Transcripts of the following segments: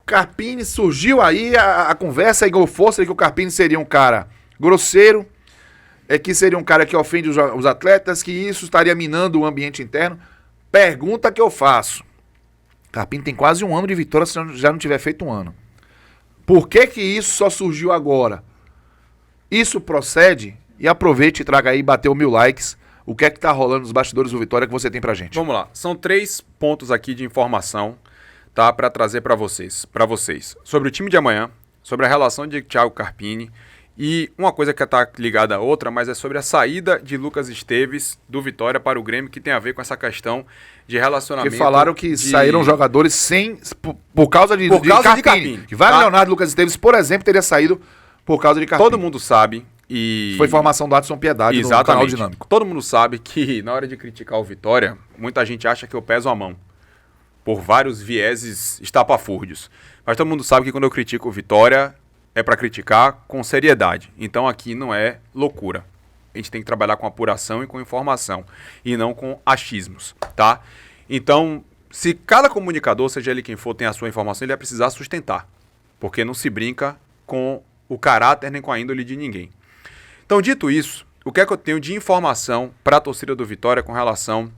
Carpini surgiu aí, a conversa ganhou força de que o Carpini seria um cara grosseiro, que seria um cara que ofende os atletas, que isso estaria minando o ambiente interno. Pergunta que eu faço. Carpini tem quase 1 ano de vitória se já não tiver feito 1 ano. Por que isso só surgiu agora? Isso procede? E aproveite e traga aí, bateu 1000 likes. O que é que tá rolando nos bastidores do Vitória que você tem pra gente? Vamos lá. São 3 pontos aqui de informação, tá, para trazer para vocês. Sobre o time de amanhã, sobre a relação de Thiago Carpini e uma coisa que tá ligada à outra, mas é sobre a saída de Lucas Esteves do Vitória para o Grêmio, que tem a ver com essa questão de relacionamento. Porque falaram que saíram jogadores por causa de Carpini. Que Wagner Leonardo e Lucas Esteves, por exemplo, teria saído por causa de Carpini. Todo mundo sabe. E foi informação do Adson Piedade no canal Dinâmico. Todo mundo sabe que na hora de criticar o Vitória, muita gente acha que eu peso a mão por vários vieses estapafúrdios. Mas todo mundo sabe que quando eu critico o Vitória é para criticar com seriedade. Então aqui não é loucura. A gente tem que trabalhar com apuração e com informação e não com achismos, tá? Então, se cada comunicador, seja ele quem for, tem a sua informação, ele vai precisar sustentar, porque não se brinca com o caráter nem com a índole de ninguém. Então, dito isso, o que é que eu tenho de informação para a torcida do Vitória com relação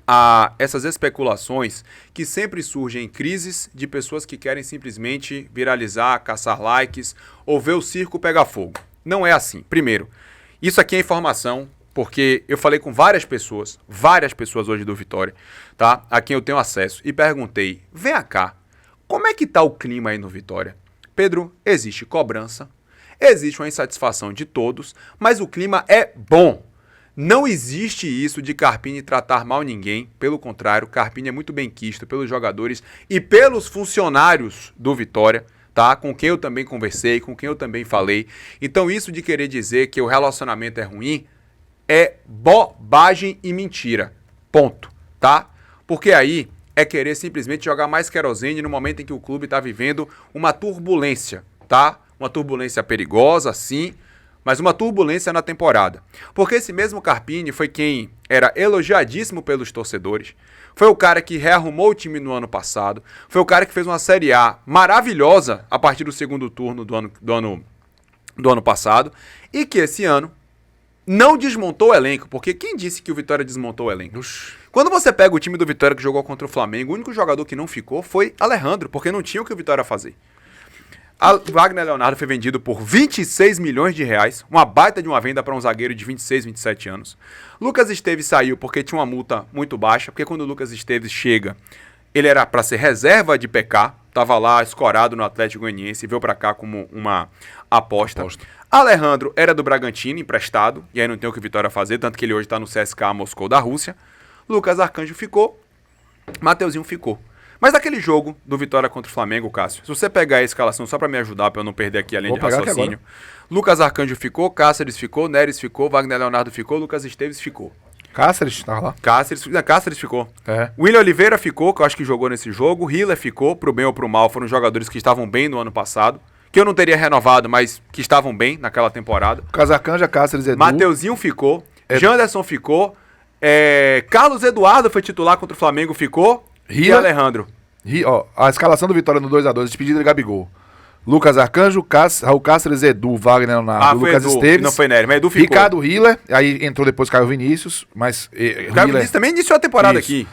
a essas especulações que sempre surgem em crises de pessoas que querem simplesmente viralizar, caçar likes ou ver o circo pegar fogo? Não é assim. Primeiro, isso aqui é informação, porque eu falei com várias pessoas hoje do Vitória, tá? A quem eu tenho acesso, e perguntei, vem cá, como é que tá o clima aí no Vitória? Pedro, existe cobrança, existe uma insatisfação de todos, mas o clima é bom. Não existe isso de Carpini tratar mal ninguém. Pelo contrário, Carpini é muito bem quisto pelos jogadores e pelos funcionários do Vitória, tá? Com quem eu também conversei, com quem eu também falei. Então isso de querer dizer que o relacionamento é ruim é bobagem e mentira. Ponto, tá? Porque aí é querer simplesmente jogar mais querosene no momento em que o clube está vivendo uma turbulência, tá? Uma turbulência perigosa, sim, mas uma turbulência na temporada. Porque esse mesmo Carpini foi quem era elogiadíssimo pelos torcedores, foi o cara que rearrumou o time no ano passado, foi o cara que fez uma Série A maravilhosa a partir do segundo turno do ano passado, e que esse ano não desmontou o elenco, porque quem disse que o Vitória desmontou o elenco? Quando você pega o time do Vitória que jogou contra o Flamengo, o único jogador que não ficou foi Alejandro, porque não tinha o que o Vitória fazer. Wagner Leonardo foi vendido por 26 milhões de reais, uma baita de uma venda para um zagueiro de 26, 27 anos. Lucas Esteves saiu porque tinha uma multa muito baixa, porque quando o Lucas Esteves chega, ele era para ser reserva de PK, estava lá escorado no Atlético Goianiense e veio para cá como uma aposta. Alejandro era do Bragantino, emprestado, e aí não tem o que o Vitória fazer, tanto que ele hoje está no CSKA Moscou da Rússia. Lucas Arcanjo ficou, Mateuzinho ficou. Mas naquele jogo do Vitória contra o Flamengo, Cássio, se você pegar a escalação só para me ajudar, para eu não perder aqui a linha de raciocínio, Lucas Arcanjo ficou, Cáceres ficou, Neres ficou, Wagner Leonardo ficou, Lucas Esteves ficou. Cáceres tava lá? Cáceres ficou. É. William Oliveira ficou, que eu acho que jogou nesse jogo. Hiller ficou, pro bem ou pro mal, foram jogadores que estavam bem no ano passado, que eu não teria renovado, mas que estavam bem naquela temporada. Casacanja, Cáceres, Edu. Mateuzinho ficou, Janderson ficou, Carlos Eduardo foi titular contra o Flamengo, ficou, e Alejandro. A escalação do Vitória no 2x2, despedida de Gabigol. Lucas Arcanjo, Raul Cáceres, Edu, Wagner Leonardo, Lucas Edu, Esteves. Não foi Nery, mas Edu ficou. Ricardo Hiller, aí entrou depois Caio Vinícius, mas... Caio Vinícius também iniciou a temporada aqui.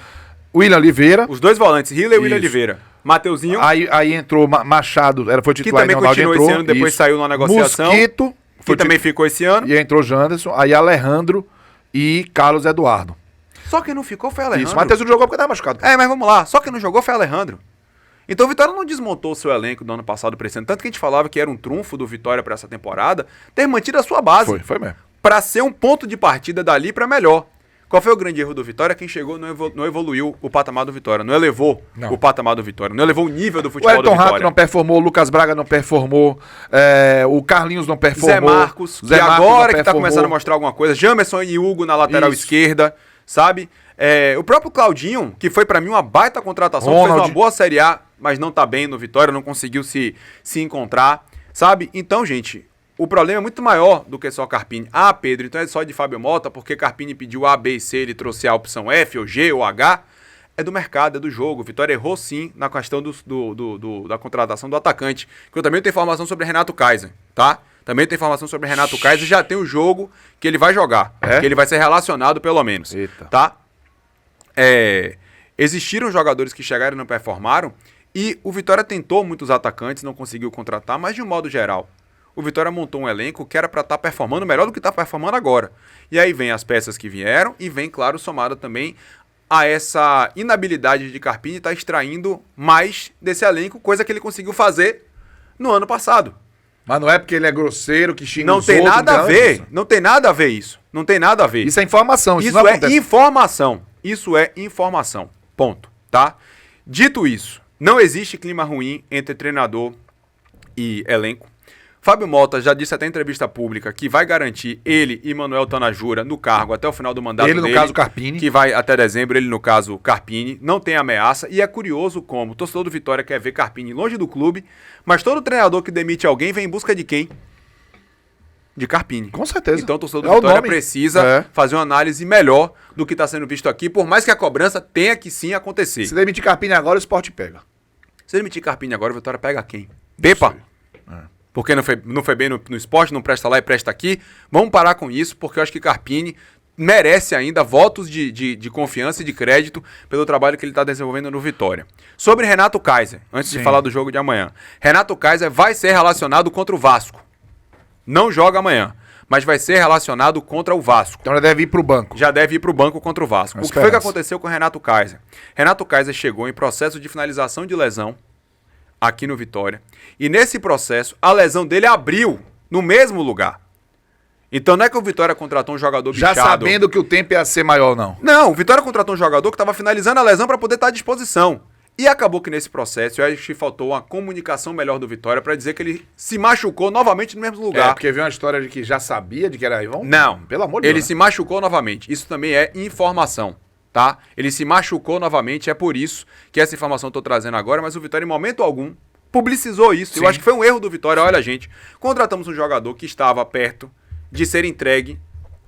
William Oliveira. Os dois volantes, Hiller e William Oliveira. Mateuzinho. Aí entrou Machado, foi titular. Que também continuou esse ano, depois saiu na negociação. Mosquito. Que também ficou esse ano. E entrou Janderson, aí Alejandro e Carlos Eduardo. Só quem não ficou foi Alejandro. Isso, Matheus não jogou porque tava machucado. Mas vamos lá, só quem não jogou foi Alejandro. Então o Vitória não desmontou o seu elenco do ano passado para esse ano. Tanto que a gente falava que era um trunfo do Vitória para essa temporada ter mantido a sua base. Foi mesmo. Para ser um ponto de partida dali para melhor. Qual foi o grande erro do Vitória? Quem chegou não evoluiu o patamar do Vitória, não elevou o patamar do Vitória, não elevou o nível do futebol do Vitória. O Elton Rato não performou, o Lucas Braga não performou, o Carlinhos não performou. Zé Marcos, que agora que tá começando a mostrar alguma coisa. Jamerson e Hugo na lateral esquerda, sabe? O próprio Claudinho, que foi para mim uma baita contratação, fez uma boa Série A, mas não tá bem no Vitória, não conseguiu se encontrar, sabe? Então, gente, o problema é muito maior do que só Carpini. Pedro, então é só de Fábio Mota, porque Carpini pediu A, B e C, ele trouxe a opção F, ou G, ou H. é do mercado, é do jogo. O Vitória errou sim na questão da contratação do atacante. Que eu também tenho informação sobre Renato Kaiser, tá? Também tem informação sobre Renato Kaiser, já tem o jogo que ele vai jogar. Que ele vai ser relacionado pelo menos. Eita. Tá? Existiram jogadores que chegaram e não performaram, e o Vitória tentou muitos atacantes, não conseguiu contratar, mas de um modo geral, o Vitória montou um elenco que era para estar performando melhor do que está performando agora. E aí vem as peças que vieram e vem, claro, somada também a essa inabilidade de Carpini estar extraindo mais desse elenco, coisa que ele conseguiu fazer no ano passado. Mas não é porque ele é grosseiro, que xinga Não os tem outros, nada a ver, isso. não tem nada a ver isso. Não tem nada a ver. Isso é informação, isso Isso não é acontece. informação. Isso é informação. Ponto. Tá? Dito isso, não existe clima ruim entre treinador e elenco. Fábio Mota já disse até em entrevista pública que vai garantir ele e Manuel Tanajura no cargo até o final do mandato Ele, no dele. caso, Carpini. Que vai até dezembro, ele no caso Carpini. Não tem ameaça. E é curioso como o torcedor do Vitória quer ver Carpini longe do clube, mas todo treinador que demite alguém vem em busca de quem? De Carpini. Com certeza. Então o torcedor do É o Vitória nome. precisa fazer uma análise melhor do que está sendo visto aqui, por mais que a cobrança tenha que sim acontecer. Se demitir Carpini agora, o Sport pega. Se demitir Carpini agora, o Vitória pega quem? Pepa? Porque não foi bem no esporte, não presta lá e presta aqui. Vamos parar com isso, porque eu acho que Carpini merece ainda votos de confiança e de crédito pelo trabalho que ele está desenvolvendo no Vitória. Sobre Renato Kaiser, antes de falar do jogo de amanhã. Renato Kaiser vai ser relacionado contra o Vasco. Não joga amanhã, mas vai ser relacionado contra o Vasco. Então ele deve ir pro banco. Já deve ir para o banco contra o Vasco. O que foi que aconteceu com o Renato Kaiser? Renato Kaiser chegou em processo de finalização de lesão aqui no Vitória. E nesse processo, a lesão dele abriu no mesmo lugar. Então não é que o Vitória contratou um jogador Já bichado. sabendo que o tempo ia ser maior, não. Não, o Vitória contratou um jogador que estava finalizando a lesão para poder estar à disposição. E acabou que nesse processo, eu acho que faltou uma comunicação melhor do Vitória para dizer que ele se machucou novamente no mesmo lugar. Porque veio uma história de que já sabia de que era Ivão. Não, Pelo amor de ele Deus. se machucou novamente. Isso também é informação, tá? Ele se machucou novamente, é por isso que essa informação eu tô trazendo agora, mas o Vitória em momento algum publicizou isso. Sim. Eu acho que foi um erro do Vitória. Olha, gente, contratamos um jogador que estava perto de ser entregue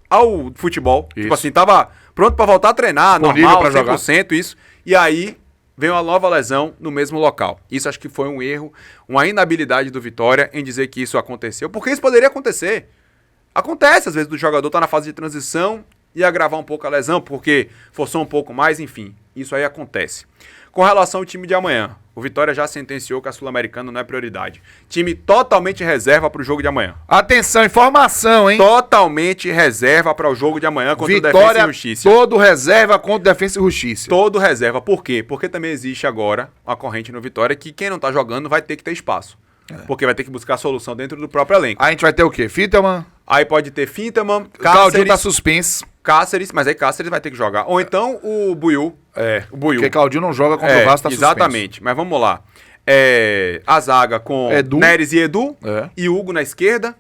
ao futebol. Isso. Tipo assim, tava pronto para voltar a treinar, Disponível normal, pra jogar. 100%, isso. E aí veio uma nova lesão no mesmo local. Isso acho que foi um erro, uma inabilidade do Vitória em dizer que isso aconteceu, porque isso poderia acontecer. Acontece, às vezes, do jogador tá na fase de transição e agravar um pouco a lesão, porque forçou um pouco mais, enfim. Isso aí acontece. Com relação ao time de amanhã, o Vitória já sentenciou que a Sul-Americana não é prioridade. Time totalmente reserva para o jogo de amanhã. Atenção, informação, hein? Totalmente reserva para o jogo de amanhã contra o Defensa Vitória e Justiça. todo reserva contra o Defensa e Justiça. Todo reserva. Por quê? Porque também existe agora uma corrente no Vitória que quem não tá jogando vai ter que ter espaço. Porque vai ter que buscar solução dentro do próprio elenco. Aí a gente vai ter o quê? Fittelman, Aí pode ter Fintaman, Claudinho tá suspenso. Cáceres, mas aí Cáceres vai ter que jogar. Ou então o Buiu. O Buiu. Porque Claudinho não joga contra o Vasco, tá suspenso. Exatamente, mas vamos lá. A zaga com Edu. Neres e Edu É. e Hugo na esquerda.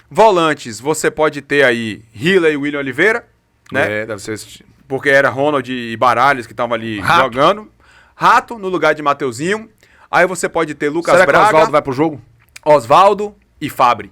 Volantes, você pode ter aí Hila e William Oliveira, né? Deve ser esse. Porque era Ronald e Baralhos que estavam ali Rato. jogando. Rato no lugar de Mateuzinho. Aí você pode ter Lucas Será que o Braga, Oswaldo vai pro jogo? Oswaldo e Fabri.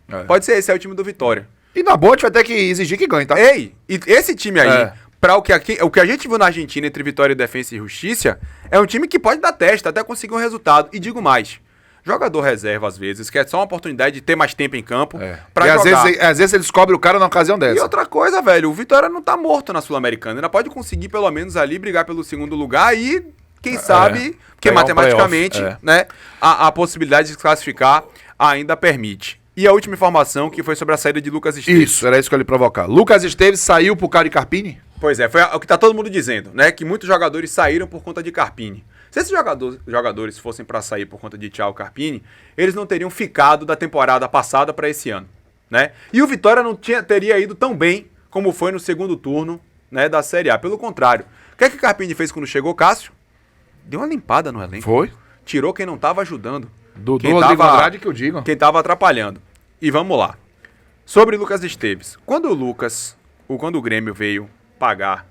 É. Pode ser, esse é o time do Vitória. E na boa a gente vai ter que exigir que ganhe, tá? Ei, e esse time aí, É. para o que a gente viu na Argentina entre Vitória e Defensa e Justiça, é um time que pode dar testa até conseguir um resultado. E digo mais, jogador reserva às vezes, que é só uma oportunidade de ter mais tempo em campo pra E jogar. às vezes ele descobre o cara na ocasião dessa. E outra coisa, velho, o Vitória não tá morto na Sul-Americana. Ainda pode conseguir pelo menos ali brigar pelo segundo lugar e, quem sabe, porque pegar um matematicamente, playoff, né, a possibilidade de se classificar ainda permite. E a última informação que foi sobre a saída de Lucas Esteves. Isso, era isso que eu ia lhe provocar. Lucas Esteves saiu pro cara de Carpini? Pois é, foi o que tá todo mundo dizendo, né? Que muitos jogadores saíram por conta de Carpini. Se esses jogadores fossem para sair por conta de Thiago Carpini, eles não teriam ficado da temporada passada para esse ano, né? E o Vitória não teria ido tão bem como foi no segundo turno, né, da Série A. Pelo contrário, o que é que Carpini fez quando chegou, Cássio? Deu uma limpada no elenco. Foi. Tirou quem não tava ajudando. Dudu Quem Rodrigo tava- Andrade que eu digo. Quem tava atrapalhando. E vamos lá. Sobre Lucas Esteves. Quando o Grêmio veio pagar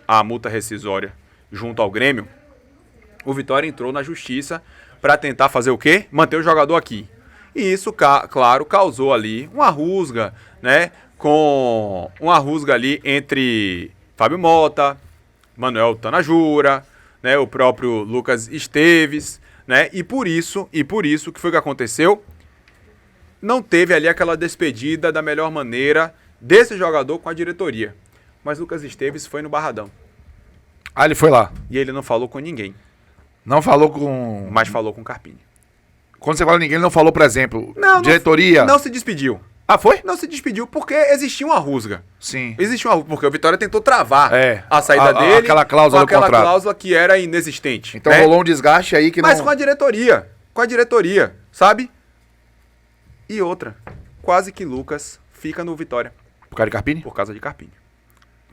a multa rescisória junto ao Grêmio, o Vitória entrou na justiça para tentar fazer o quê? Manter o jogador aqui. E isso, claro, causou ali uma rusga, né? Com uma rusga ali entre Fábio Mota, Manuel Tanajura, né? O próprio Lucas Esteves, né? E por isso, o que foi que aconteceu? Não teve ali aquela despedida da melhor maneira desse jogador com a diretoria. Mas Lucas Esteves foi no Barradão. Ah, ele foi lá. E ele não falou com ninguém. Não falou com... Mas falou com Carpini. Quando você fala ninguém, ele não falou, por exemplo, Não, diretoria... Não se despediu. Ah, foi? Não se despediu porque existia uma rusga. Sim. Existia uma rusga, porque o Vitória tentou travar a saída dele. Aquela cláusula do contrato. Aquela cláusula que era inexistente. Então rolou um desgaste aí que Mas não... com a diretoria, sabe? E outra, quase que Lucas fica no Vitória. Por causa de Carpini? Por causa de Carpini.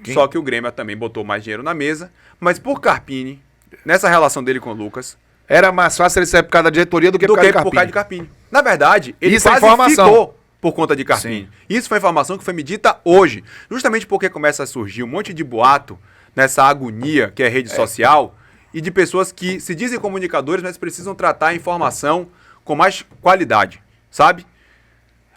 Quem? Só que o Grêmio também botou mais dinheiro na mesa, mas por Carpini, nessa relação dele com o Lucas... Era mais fácil ele sair por causa da diretoria do que por causa de Carpini. Na verdade, ele Isso é quase informação. ficou por conta de Carpini. Sim. Isso foi informação que foi me dita hoje. Justamente porque começa a surgir um monte de boato nessa agonia que é rede social e de pessoas que se dizem comunicadores, mas precisam tratar a informação com mais qualidade, sabe?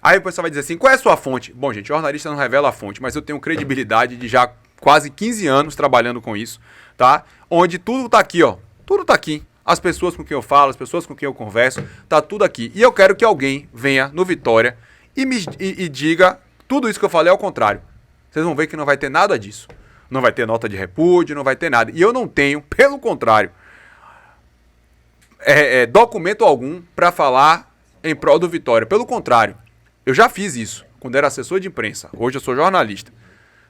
Aí o pessoal vai dizer assim, qual é a sua fonte? Bom, gente, jornalista não revela a fonte, mas eu tenho credibilidade de já quase 15 anos trabalhando com isso, tá? Onde tudo tá aqui, ó. Tudo tá aqui. As pessoas com quem eu falo, as pessoas com quem eu converso, tá tudo aqui. E eu quero que alguém venha no Vitória e diga tudo isso que eu falei ao contrário. Vocês vão ver que não vai ter nada disso. Não vai ter nota de repúdio, não vai ter nada. E eu não tenho, pelo contrário, documento algum para falar em prol do Vitória. Pelo contrário, eu já fiz isso quando era assessor de imprensa. Hoje eu sou jornalista.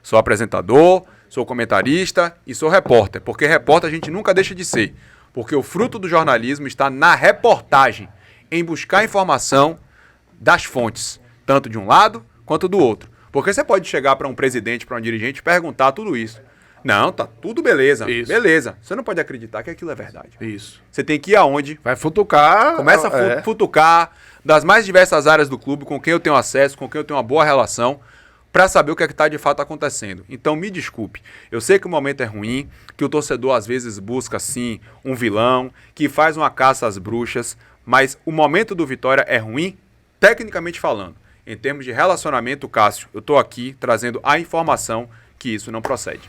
Sou apresentador, sou comentarista e sou repórter. Porque repórter a gente nunca deixa de ser. Porque o fruto do jornalismo está na reportagem, em buscar informação das fontes, tanto de um lado quanto do outro. Porque você pode chegar para um presidente, para um dirigente e perguntar tudo isso. Não, tá tudo beleza. Isso. Beleza. Você não pode acreditar que aquilo é verdade. Isso. Você tem que ir aonde? Vai futucar... Começa a futucar das mais diversas áreas do clube, com quem eu tenho acesso, com quem eu tenho uma boa relação, para saber o que é que está de fato acontecendo. Então me desculpe, eu sei que o momento é ruim, que o torcedor às vezes busca sim um vilão, que faz uma caça às bruxas, mas o momento do Vitória é ruim, tecnicamente falando. Em termos de relacionamento, Cássio, eu estou aqui trazendo a informação que isso não procede.